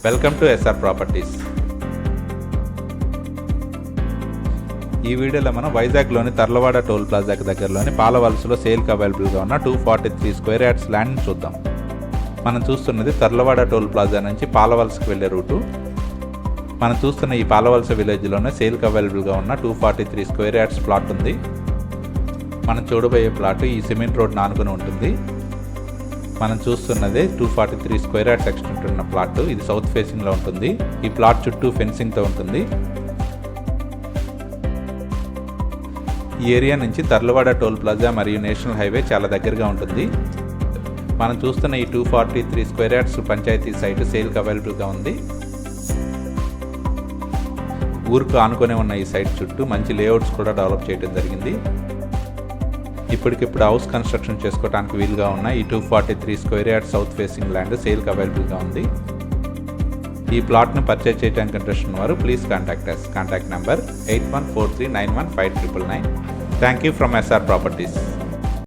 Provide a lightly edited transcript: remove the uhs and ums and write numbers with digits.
Welcome to SR properties. ఈ వీడియోలో మనం వైజాగ్లోని తర్లవాడ టోల్ ప్లాజాకి దగ్గరలోని పాలవలసలో సేల్కి అవైలబుల్గా ఉన్న 243 స్క్వేర్ యార్డ్స్ ల్యాండ్ని చూద్దాం. మనం చూస్తున్నది తర్లవాడ టోల్ ప్లాజా నుంచి పాలవలసకు వెళ్ళే రూటు. మనం చూస్తున్న ఈ పాలవలస విలేజ్లోనే సేల్కి అవైలబుల్గా ఉన్న 243 స్క్వేర్ యార్డ్స్ ప్లాట్ ఉంది. మనం చూడబోయే ప్లాట్ ఈ సిమెంట్ రోడ్ నానుకుని ఉంటుంది. మనం చూస్తున్నదే 243 స్క్వేర్ యార్డ్స్ ఎక్స్టెంట్ ఉన్న ప్లాట్. ఇది సౌత్ ఫేసింగ్లో ఉంటుంది. ఈ ప్లాట్ చుట్టూ ఫెన్సింగ్తో ఉంటుంది. ఈ ఏరియా నుంచి తర్లవాడ టోల్ ప్లాజా మరియు నేషనల్ హైవే చాలా దగ్గరగా ఉంటుంది. మనం చూస్తున్న ఈ 243 స్క్వేర్ యార్డ్స్ పంచాయతీ సైట్ సేల్కి అవైలబుల్గా ఉంది. ఊరుకు ఆనుకొని ఉన్న ఈ సైట్ చుట్టూ మంచి లేఅవుట్స్ కూడా డెవలప్ చేయడం జరిగింది. ఇప్పటికిప్పుడు హౌస్ కన్స్ట్రక్షన్ చేసుకోవడానికి వీలుగా ఉన్న ఈ 243 square yard south facing land సేల్కి అవైలబుల్గా ఉంది. ఈ ప్లాట్ను పర్చేజ్ చేయడానికి ఇంట్రెస్ట్ ఉన్నవారు please contact us. Contact number 8143915999. Thank you from SR properties.